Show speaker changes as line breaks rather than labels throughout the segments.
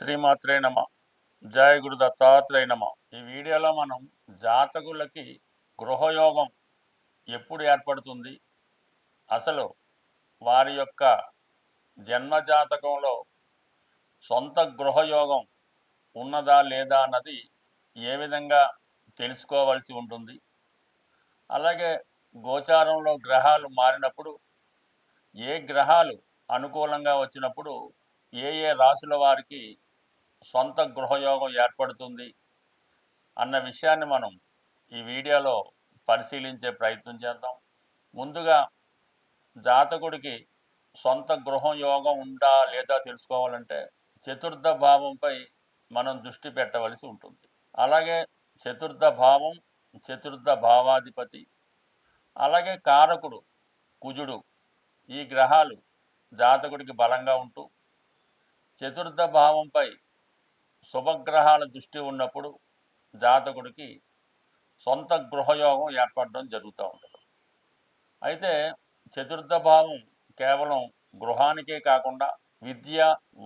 శ్రీమాత్రే నమ. జయ గురు దత్తాత్రేయ నమ. ఈ వీడియోలో మనం జాతకులకి గృహయోగం ఎప్పుడు ఏర్పడుతుంది, అసలు వారి యొక్క జన్మ జాతకంలో సొంత గృహయోగం ఉన్నదా లేదా అన్నది ఏ విధంగా తెలుసుకోవాల్సి ఉంటుంది, అలాగే గోచారంలో గ్రహాలు మారినప్పుడు ఏ గ్రహాలు అనుకూలంగా వచ్చినప్పుడు ఏ ఏ రాశుల వారికి సొంత గృహయోగం ఏర్పడుతుంది అన్న విషయాన్ని మనం ఈ వీడియోలో పరిశీలించే ప్రయత్నం చేద్దాం. ముందుగా జాతకుడికి సొంత గృహం యోగం ఉందా లేదా తెలుసుకోవాలంటే చతుర్థ భావంపై మనం దృష్టి పెట్టవలసి ఉంటుంది. అలాగే చతుర్థ భావం, చతుర్థ భావాధిపతి, అలాగే కారకుడు కుజుడు, ఈ గ్రహాలు జాతకుడికి బలంగా ఉంటూ చతుర్థ భావంపై శుభగ్రహాల దృష్టి ఉన్నప్పుడు జాతకుడికి సొంత గృహయోగం ఏర్పడడం జరుగుతూ ఉంటుంది. అయితే చతుర్థ భావం కేవలం గృహానికే కాకుండా విద్య,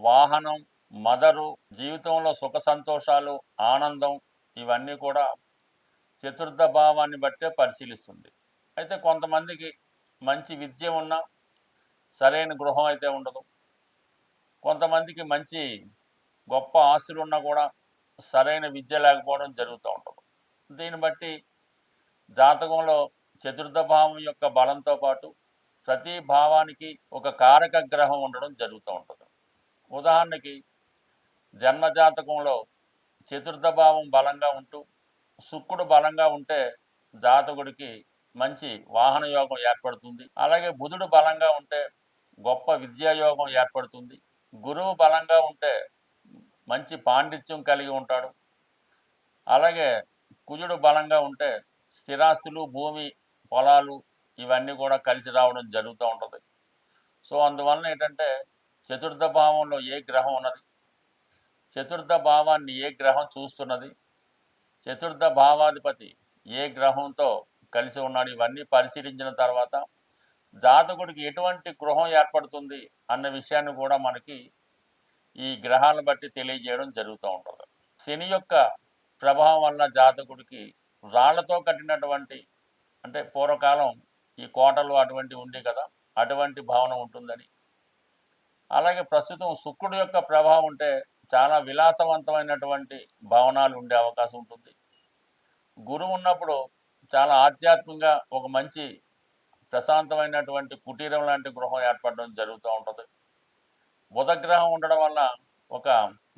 వాహనం, మదరు, జీవితంలో సుఖ సంతోషాలు, ఆనందం, ఇవన్నీ కూడా చతుర్థ భావాన్ని బట్టే పరిశీలిస్తుంది. అయితే కొంతమందికి మంచి విద్య ఉన్నా సరైన గృహం అయితే ఉండదు. కొంతమందికి మంచి గొప్ప ఆస్తులు ఉన్నా కూడా సరైన విద్య లేకపోవడం జరుగుతూ ఉంటుంది. దీన్ని బట్టి జాతకంలో చతుర్థ భావం యొక్క బలంతో పాటు ప్రతి భావానికి ఒక కారక గ్రహం ఉండడం జరుగుతూ ఉంటుంది. ఉదాహరణకి జన్మజాతకంలో చతుర్థ భావం బలంగా ఉంటూ శుక్రుడు బలంగా ఉంటే జాతకుడికి మంచి వాహన యోగం ఏర్పడుతుంది. అలాగే బుధుడు బలంగా ఉంటే గొప్ప విద్యాయోగం ఏర్పడుతుంది. గురువు బలంగా ఉంటే మంచి పాండిత్యం కలిగి ఉంటాడు. అలాగే కుజుడు బలంగా ఉంటే స్థిరాస్తులు, భూమి, పొలాలు, ఇవన్నీ కూడా కలిసి రావడం జరుగుతూ ఉంటుంది. సో అందువలన ఏంటంటే చతుర్థ భావంలో ఏ గ్రహం ఉన్నది, చతుర్థ భావాన్ని ఏ గ్రహం చూస్తున్నది, చతుర్థ భావాధిపతి ఏ గ్రహంతో కలిసి ఉన్నాడు, ఇవన్నీ పరిశీలించిన తర్వాత జాతకుడికి ఎటువంటి గృహం ఏర్పడుతుంది అన్న విషయాన్ని కూడా మనకి ఈ గ్రహాలను బట్టి తెలియజేయడం జరుగుతూ ఉంటుంది. శని యొక్క ప్రభావం వల్ల జాతకుడికి రాళ్లతో కట్టినటువంటి, అంటే పూర్వకాలం ఈ కోటలు అటువంటివి ఉండే కదా, అటువంటి భావన ఉంటుందని. అలాగే ప్రస్తుతం శుక్రుడు యొక్క ప్రభావం ఉంటే చాలా విలాసవంతమైనటువంటి భవనాలు ఉండే అవకాశం ఉంటుంది. గురువు ఉన్నప్పుడు చాలా ఆధ్యాత్మికంగా ఒక మంచి ప్రశాంతమైనటువంటి కుటీరం లాంటి గృహం ఏర్పడడం జరుగుతూ ఉంటుంది. బుధగ్రహం ఉండడం వల్ల ఒక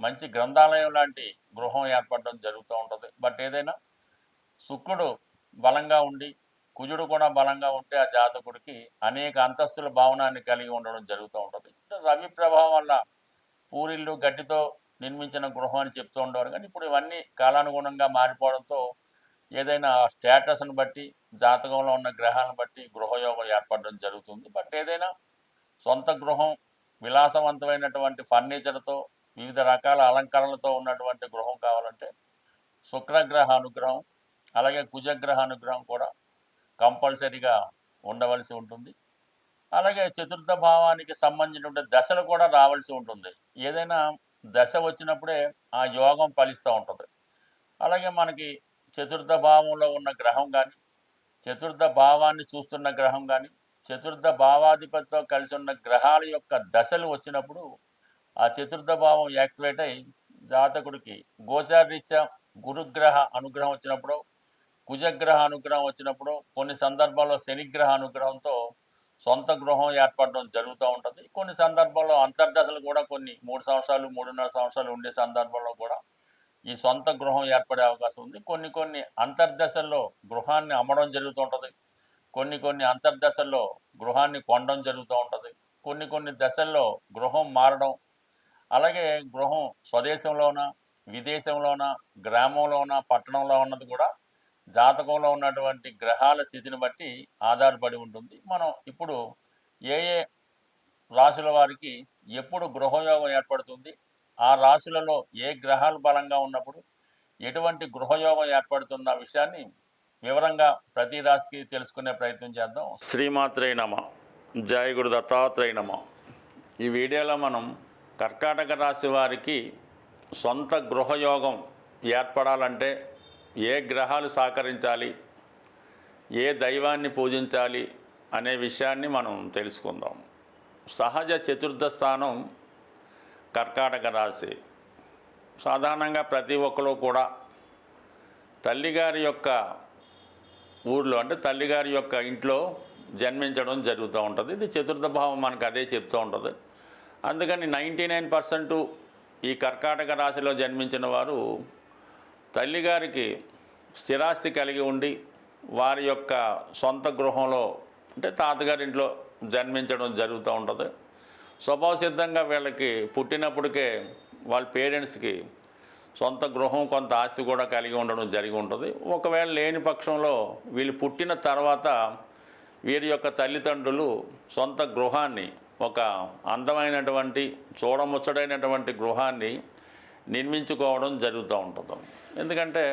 మంచి గ్రంథాలయం లాంటి గృహం ఏర్పడడం జరుగుతూ ఉంటుంది. బట్ ఏదైనా శుక్రుడు బలంగా ఉండి కుజుడు కూడా బలంగా ఉంటే ఆ జాతకుడికి అనేక అంతస్తుల భావనాన్ని కలిగి ఉండడం జరుగుతూ ఉంటుంది. రవి ప్రభావం వల్ల పూరిళ్ళు గడ్డితో నిర్మించిన గృహం అని చెప్తూ ఉండేవారు, కానీ ఇప్పుడు ఇవన్నీ కాలానుగుణంగా మారిపోవడంతో ఏదైనా స్టేటస్ని బట్టి, జాతకంలో ఉన్న గ్రహాలను బట్టి గృహయోగం ఏర్పడడం జరుగుతుంది. బట్ ఏదైనా సొంత గృహం విలాసవంతమైనటువంటి ఫర్నిచర్తో, వివిధ రకాల అలంకరణలతో ఉన్నటువంటి గృహం కావాలంటే శుక్రగ్రహ అనుగ్రహం, అలాగే కుజగ్రహ అనుగ్రహం కూడా కంపల్సరీగా ఉండవలసి ఉంటుంది. అలాగే చతుర్థ భావానికి సంబంధించినటువంటి దశలు కూడా రావాల్సి ఉంటుంది. ఏదైనా దశ వచ్చినప్పుడే ఆ యోగం ఫలిస్తూ ఉంటుంది. అలాగే మనకి చతుర్థ భావంలో ఉన్న గ్రహం కానీ, చతుర్థ భావాన్ని చూస్తున్న గ్రహం కానీ, చతుర్థ భావాధిపతితో కలిసి ఉన్న గ్రహాల యొక్క దశలు వచ్చినప్పుడు ఆ చతుర్థ భావం యాక్టివేట్ అయి జాతకుడికి గోచారరీత్యా గురుగ్రహ అనుగ్రహం వచ్చినప్పుడు, కుజగ్రహ అనుగ్రహం వచ్చినప్పుడు, కొన్ని సందర్భాల్లో శనిగ్రహ అనుగ్రహంతో సొంత గృహం ఏర్పడడం జరుగుతూ ఉంటుంది. కొన్ని సందర్భాల్లో అంతర్దశలు కూడా కొన్ని 3 సంవత్సరాలు, 3.5 సంవత్సరాలు ఉండే సందర్భంలో కూడా ఈ సొంత గృహం ఏర్పడే అవకాశం ఉంది. కొన్ని అంతర్దశల్లో గృహాన్ని అమ్మడం జరుగుతూ ఉంటుంది. కొన్ని అంతర్దశల్లో గృహాన్ని కొనడం జరుగుతూ ఉంటుంది. కొన్ని దశల్లో గృహం మారడం, అలాగే గృహం స్వదేశంలోన, విదేశంలోన, గ్రామంలోన, పట్టణంలో ఉన్నది కూడా జాతకంలో ఉన్నటువంటి గ్రహాల స్థితిని బట్టి ఆధారపడి ఉంటుంది. మనం ఇప్పుడు ఏ ఏ రాశుల వారికి ఎప్పుడు గృహయోగం ఏర్పడుతుంది, ఆ రాశులలో ఏ గ్రహాలు బలంగా ఉన్నప్పుడు ఎటువంటి గృహయోగం ఏర్పడుతున్న విషయాన్ని వివరంగా ప్రతి రాశికి తెలుసుకునే ప్రయత్నం చేద్దాం. శ్రీమాత్రే నమ. జయ గురు దత్తాత్రేయ నమ. ఈ వీడియోలో మనం కర్కాటక రాశి వారికి సొంత గృహయోగం ఏర్పడాలంటే ఏ గ్రహాలు సహకరించాలి, ఏ దైవాన్ని పూజించాలి అనే విషయాన్ని మనం తెలుసుకుందాం. సహజ చతుర్థ స్థానం కర్కాటక రాశి. సాధారణంగా ప్రతి ఒక్కరు కూడా తల్లిగారి యొక్క ఊర్లో అంటే తల్లిగారి యొక్క ఇంట్లో జన్మించడం జరుగుతూ ఉంటుంది. ఇది చతుర్థ భావం మనకు అదే చెప్తూ ఉంటుంది. అందుకని 99% ఈ కర్కాటక రాశిలో జన్మించిన వారు తల్లిగారికి స్థిరాస్తి కలిగి ఉండి వారి యొక్క సొంత గృహంలో అంటే తాతగారింట్లో జన్మించడం జరుగుతూ ఉంటుంది. స్వభావ సిద్ధంగా వీళ్ళకి పుట్టినప్పటికే వాళ్ళ పేరెంట్స్కి సొంత గృహం కొంత ఆస్తి కూడా కలిగి ఉండడం జరిగి ఉంటుంది. ఒకవేళ లేని పక్షంలో వీళ్ళు పుట్టిన తర్వాత వీరి యొక్క తల్లిదండ్రులు సొంత గృహాన్ని, ఒక అందమైనటువంటి చూడముచ్చడైనటువంటి గృహాన్ని నిర్మించుకోవడం జరుగుతూ ఉంటుంది. ఎందుకంటే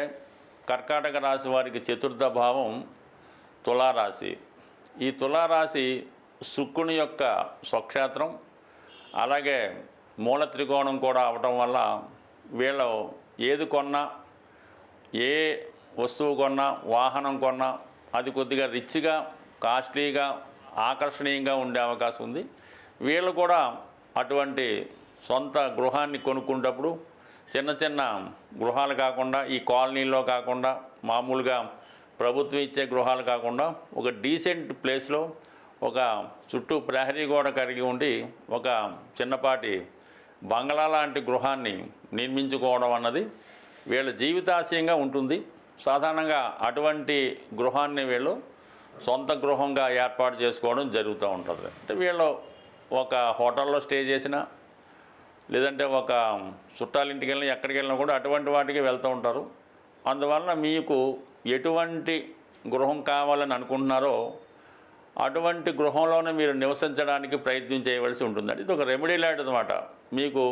కర్కాటక రాశి వారికి చతుర్థ భావం తులారాశి. ఈ తులారాశి శుక్రుని యొక్క స్వక్షేత్రం, అలాగే మూల త్రికోణం కూడా అవటం వల్ల వీళ్ళు ఏది కొన్నా, ఏ వస్తువు కొన్నా, వాహనం కొన్నా అది కొద్దిగా రిచ్గా, కాస్ట్లీగా, ఆకర్షణీయంగా ఉండే అవకాశం ఉంది. వీళ్ళు కూడా అటువంటి సొంత గృహాన్ని కొనుక్కునేటప్పుడు చిన్న చిన్న గృహాలు కాకుండా, ఈ కాలనీలో కాకుండా, మామూలుగా ప్రభుత్వం ఇచ్చే గృహాలు కాకుండా ఒక డీసెంట్ ప్లేస్లో ఒక చుట్టూ ప్రహరీ గోడ కలిగి ఉండి ఒక చిన్నపాటి బంగ్లా లాంటి గృహాన్ని నిర్మించుకోవడం అన్నది వీళ్ళ జీవితాశయంగా ఉంటుంది. సాధారణంగా అటువంటి గృహాన్ని వీళ్ళు సొంత గృహంగా ఏర్పాటు చేసుకోవడం జరుగుతూ ఉంటుంది. అంటే వీళ్ళు ఒక హోటల్లో స్టే చేసినా, లేదంటే ఒక చుట్టాలింటికి వెళ్ళినా, ఎక్కడికి వెళ్ళినా కూడా అటువంటి వాటికి వెళ్తూ ఉంటారు. అందువలన మీకు ఎటువంటి గృహం కావాలని అనుకుంటున్నారో అటువంటి గృహంలోనే మీరు నివసించడానికి ప్రయత్నం చేయవలసి ఉంటుందండి. ఇది ఒక రెమెడీ లాంటిది అన్నమాట. మీకు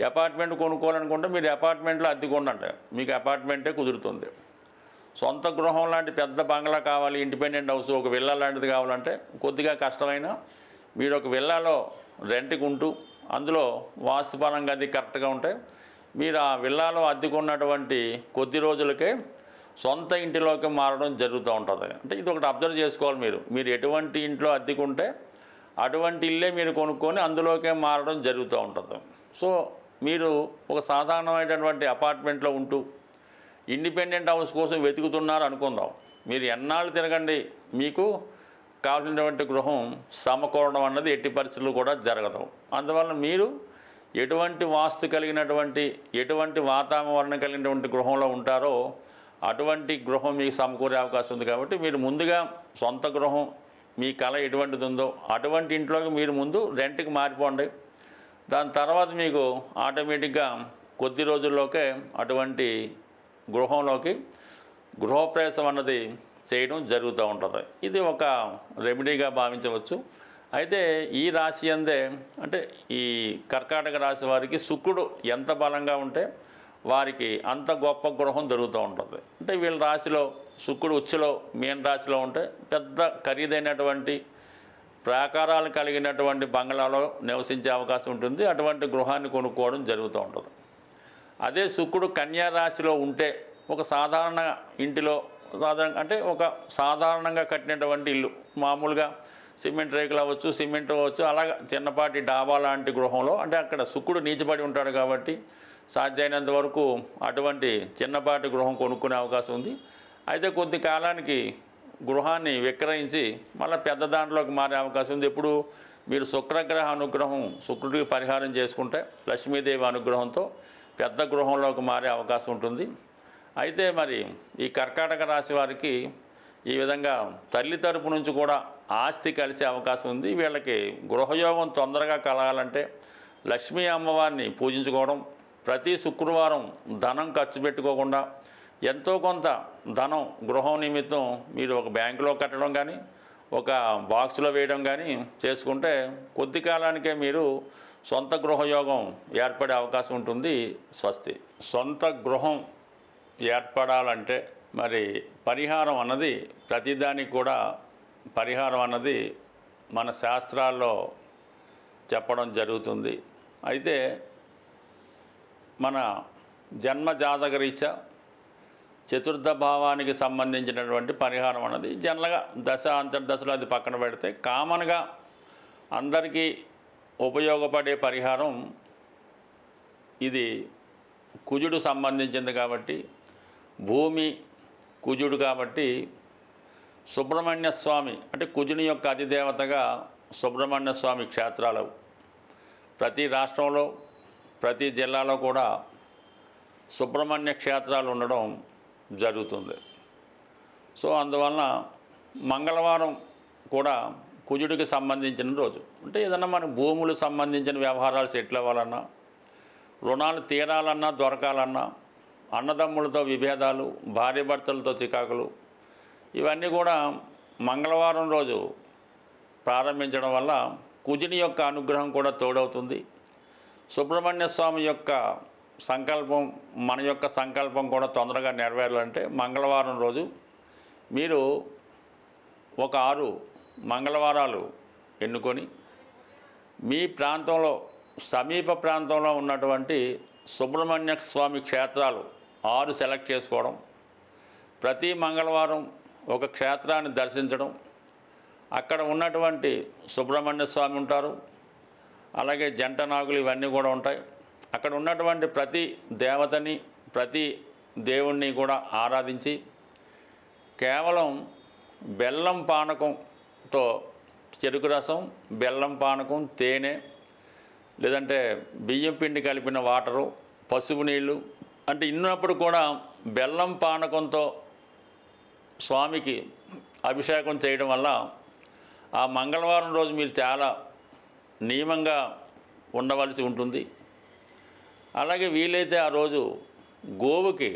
అపార్ట్మెంట్ కొనుక్కోవాలనుకుంటే మీరు అపార్ట్మెంట్లో అద్దెకు ఉండండి, మీకు అపార్ట్మెంటే కుదురుతుంది. సొంత గృహం లాంటి పెద్ద బంగ్లా కావాలి, ఇండిపెండెంట్ హౌస్, ఒక విల్లా లాంటిది కావాలంటే కొద్దిగా కష్టమైన మీరు ఒక విల్లాలో రెంట్కి ఉంటూ అందులో వాస్తుపరంగా అది కరెక్ట్గా ఉంటే మీరు ఆ విల్లాలో అద్దెకున్నటువంటి కొద్ది రోజులకే సొంత ఇంటిలోకి మారడం జరుగుతూ ఉంటుంది. అంటే ఇది ఒకటి అబ్జర్వ్ చేసుకోవాలి. మీరు ఎటువంటి ఇంట్లో అద్దెకుంటే అటువంటి ఇల్లే మీరు కొనుక్కొని అందులోకే మారడం జరుగుతూ ఉంటుంది. సో మీరు ఒక సాధారణమైనటువంటి అపార్ట్మెంట్లో ఉంటూ ఇండిపెండెంట్ హౌస్ కోసం వెతుకుతున్నారు అనుకుందాం. మీరు ఎన్నాళ్ళు తిరగండి, మీకు కావాల్సినటువంటి గృహం సమకూరడం అన్నది ఎట్టి పరిస్థితులు కూడా జరగదు. అందువల్ల మీరు ఎటువంటి వాస్తు కలిగినటువంటి, ఎటువంటి వాతావరణం కలిగినటువంటి గృహంలో ఉంటారో అటువంటి గృహం మీకు సమకూరే అవకాశం ఉంది. కాబట్టి మీరు ముందుగా సొంత గృహం, మీ కళ ఎటువంటిది ఉందో అటువంటి ఇంట్లోకి మీరు ముందు రెంట్కి మారిపోండి. దాని తర్వాత మీకు ఆటోమేటిక్గా కొద్ది రోజుల్లోకే అటువంటి గృహంలోకి గృహప్రవేశం అన్నది చేయడం జరుగుతూ ఉంటుంది. ఇది ఒక రెమెడీగా భావించవచ్చు. అయితే ఈ రాశి అందే అంటే ఈ కర్కాటక రాశి వారికి శుక్రుడు ఎంత బలంగా ఉంటే వారికి అంత గొప్ప గృహం దొరుకుతూ ఉంటుంది. అంటే వీళ్ళ రాశిలో శుక్రుడు ఉచ్చులో మీన రాశిలో ఉంటే పెద్ద ఖరీదైనటువంటి ప్రాకారాలు కలిగినటువంటి బంగ్లాలో నివసించే అవకాశం ఉంటుంది. అటువంటి గృహాన్ని కొనుక్కోవడం జరుగుతూ ఉంటుంది. అదే శుక్రుడు కన్యా రాశిలో ఉంటే ఒక సాధారణ ఇంటిలో, అంటే ఒక సాధారణంగా కట్టినటువంటి ఇల్లు, మామూలుగా సిమెంట్ రేకులు అవ్వచ్చు, సిమెంట్ అవ్వచ్చు, అలాగా చిన్నపాటి డాబా లాంటి గృహంలో, అంటే అక్కడ శుక్రుడు నీచపడి ఉంటాడు కాబట్టి సాధ్యమైనంత వరకు అటువంటి చిన్నపాటి గృహం కొనుక్కునే అవకాశం ఉంది. అయితే కొద్ది కాలానికి గృహాన్ని విక్రయించి మళ్ళీ పెద్ద దాంట్లోకి మారే అవకాశం ఉంది. ఎప్పుడు మీరు శుక్రగ్రహ అనుగ్రహం, శుక్రుడికి పరిహారం చేసుకుంటే లక్ష్మీదేవి అనుగ్రహంతో పెద్ద గృహంలోకి మారే అవకాశం ఉంటుంది. అయితే మరి ఈ కర్కాటక రాశి వారికి ఈ విధంగా తల్లి తరపు నుంచి కూడా ఆస్తి కలిసే అవకాశం ఉంది. వీళ్ళకి గృహయోగం తొందరగా కలగాలంటే లక్ష్మీ అమ్మవారిని పూజించుకోవడం, ప్రతి శుక్రవారం ధనం ఖర్చు పెట్టుకోకుండా ఎంతో కొంత ధనం గృహం నిమిత్తం మీరు ఒక బ్యాంకులో కట్టడం కానీ, ఒక బాక్స్లో వేయడం కానీ చేసుకుంటే కొద్ది కాలానికే మీరు సొంత గృహయోగం ఏర్పడే అవకాశం ఉంటుంది. స్వస్తి. సొంత గృహం ఏర్పడాలంటే మరి పరిహారం అన్నది, ప్రతిదానికి కూడా పరిహారం అన్నది మన శాస్త్రాల్లో చెప్పడం జరుగుతుంది. అయితే మన జన్మ జాతకరీత్యా చతుర్థ భావానికి సంబంధించినటువంటి పరిహారం అన్నది జనరల్గా దశ అంతర్దశలో అది పక్కన పెడితే కామన్గా అందరికీ ఉపయోగపడే పరిహారం ఇది కుజుడు సంబంధించింది కాబట్టి, భూమి కుజుడు కాబట్టి సుబ్రహ్మణ్య స్వామి అంటే కుజుని యొక్క అధిదేవతగా సుబ్రహ్మణ్య స్వామి క్షేత్రాలు ప్రతి రాష్ట్రంలో ప్రతి జిల్లాలో కూడా సుబ్రహ్మణ్య క్షేత్రాలు ఉండడం జరుగుతుంది. సో అందువలన మంగళవారం కూడా కుజుడికి సంబంధించిన రోజు. అంటే ఏదన్నా మన భూములు సంబంధించిన వ్యవహారాలు సెటిల్ అవ్వాలన్నా, రుణాలు తీరాలన్నా దొరకాలన్నా, అన్నదమ్ములతో విభేదాలు, భార్యాభర్తలతో చికాకులు, ఇవన్నీ కూడా మంగళవారం రోజు ప్రారంభించడం వల్ల కుజుని యొక్క అనుగ్రహం కూడా తోడవుతుంది. సుబ్రహ్మణ్య స్వామి యొక్క సంకల్పం, మన యొక్క సంకల్పం కూడా తొందరగా నెరవేరాలంటే మంగళవారం రోజు మీరు ఒక 6 మంగళవారాలు ఎన్నుకొని మీ ప్రాంతంలో సమీప ప్రాంతంలో ఉన్నటువంటి సుబ్రహ్మణ్య స్వామి క్షేత్రాలు 6 సెలెక్ట్ చేసుకోవడం, ప్రతి మంగళవారం ఒక క్షేత్రాన్ని దర్శించడం, అక్కడ ఉన్నటువంటి సుబ్రహ్మణ్య స్వామి ఉంటారు, అలాగే జంట నాగులు ఇవన్నీ కూడా ఉంటాయి. అక్కడ ఉన్నటువంటి ప్రతి దేవతని ప్రతి దేవుణ్ణి కూడా ఆరాధించి కేవలం బెల్లం పానకంతో, చెరుకు రసం, బెల్లం పానకం, తేనె, లేదంటే బియ్యం పిండి కలిపిన వాటరు, పసుపు నీళ్ళు అంటే ఇన్నప్పుడు కూడా బెల్లం పానకంతో స్వామికి అభిషేకం చేయడం వల్ల ఆ మంగళవారం రోజు మీరు చాలా నియమంగా ఉండవలసి ఉంటుంది. అలాగే వీలైతే ఆ రోజు గోవుకి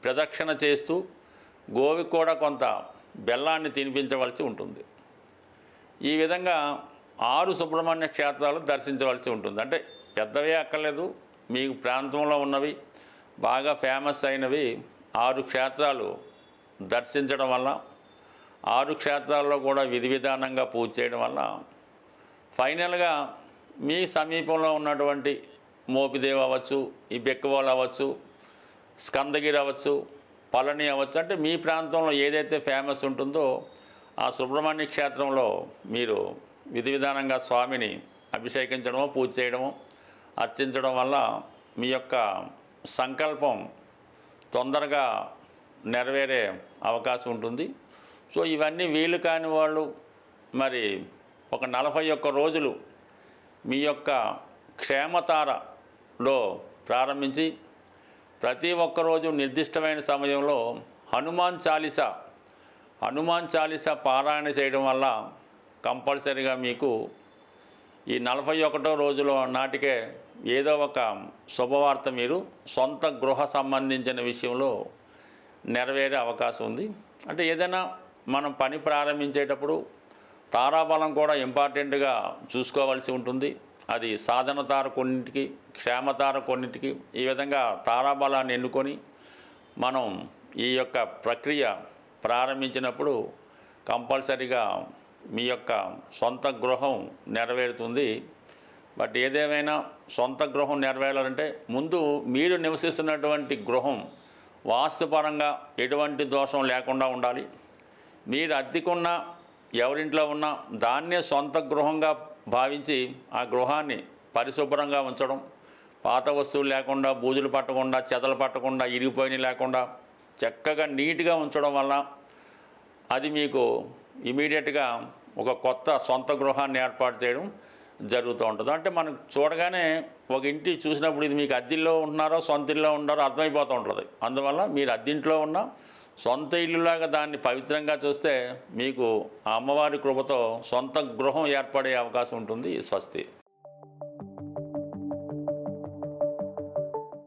ప్రదక్షిణ చేస్తూ గోవుకి కూడా కొంత బెల్లాన్ని తినిపించవలసి ఉంటుంది. ఈ విధంగా 6 సుబ్రహ్మణ్య క్షేత్రాలు దర్శించవలసి ఉంటుంది. అంటే పెద్దవే అక్కర్లేదు, మీ ప్రాంతంలో ఉన్నవి బాగా ఫేమస్ అయినవి 6 క్షేత్రాలు దర్శించడం వల్ల, 6 క్షేత్రాల్లో కూడా విధి విధానంగా పూజ చేయడం వల్ల ఫైనల్గా మీ సమీపంలో ఉన్నటువంటి మోపిదేవి అవ్వచ్చు, ఈ బెక్కవాళ్ళు అవ్వచ్చు, స్కందగిరి అవ్వచ్చు, పళని అవ్వచ్చు, అంటే మీ ప్రాంతంలో ఏదైతే ఫేమస్ ఉంటుందో ఆ సుబ్రహ్మణ్య క్షేత్రంలో మీరు విధి విధానంగా స్వామిని అభిషేకించడమో పూజ చేయడమో అర్చించడం వల్ల మీ యొక్క సంకల్పం తొందరగా నెరవేరే అవకాశం ఉంటుంది. సో ఇవన్నీ వీలు కాని వాళ్ళు మరి ఒక 41 రోజులు మీ యొక్క క్షేమతారలో ప్రారంభించి ప్రతి ఒక్కరోజు నిర్దిష్టమైన సమయంలో హనుమాన్ చాలీసా పారాయణ చేయడం వల్ల కంపల్సరీగా మీకు ఈ 41వ రోజులో నాటికే ఏదో ఒక శుభవార్త మీరు సొంత గృహ సంబంధించిన విషయంలో నెరవేరే అవకాశం ఉంది. అంటే ఏదైనా మనం పని ప్రారంభించేటప్పుడు తారాబలం కూడా ఇంపార్టెంట్గా చూసుకోవాల్సి ఉంటుంది. అది సాధన తార కొన్నింటికి, క్షేమతార కొన్నింటికి, ఈ విధంగా తారాబలాన్ని ఎన్నుకొని మనం ఈ యొక్క ప్రక్రియ ప్రారంభించినప్పుడు కంపల్సరీగా మీ యొక్క సొంత గృహం నెరవేరుతుంది. బట్ ఏదేమైనా సొంత గృహం నెరవేరాలంటే ముందు మీరు నివసిస్తున్నటువంటి గృహం వాస్తుపరంగా ఎటువంటి దోషం లేకుండా ఉండాలి. మీరు అద్దెకున్న ఎవరింట్లో ఉన్నా దాన్నే సొంత గృహంగా భావించి ఆ గృహాన్ని పరిశుభ్రంగా ఉంచడం, పాత వస్తువులు లేకుండా, బూజులు పట్టకుండా, చెదలు పట్టకుండా, ఇరిగిపోయినవి లేకుండా చక్కగా నీట్గా ఉంచడం వల్ల అది మీకు ఇమీడియట్గా ఒక కొత్త సొంత గృహాన్ని ఏర్పాటు చేయడం జరుగుతూ ఉంటుంది. అంటే మనం చూడగానే ఒక ఇంటి చూసినప్పుడు ఇది మీకు అద్దెల్లో ఉంటున్నారో సొంత ఇల్లులో ఉన్నారో అర్థమైపోతూ ఉంటుంది. అందువల్ల మీరు అద్దెంట్లో ఉన్న సొంత ఇల్లులాగా దాన్ని పవిత్రంగా చూస్తే మీకు ఆ అమ్మవారి కృపతో సొంత గృహం ఏర్పడే అవకాశం ఉంటుంది. స్వస్తి.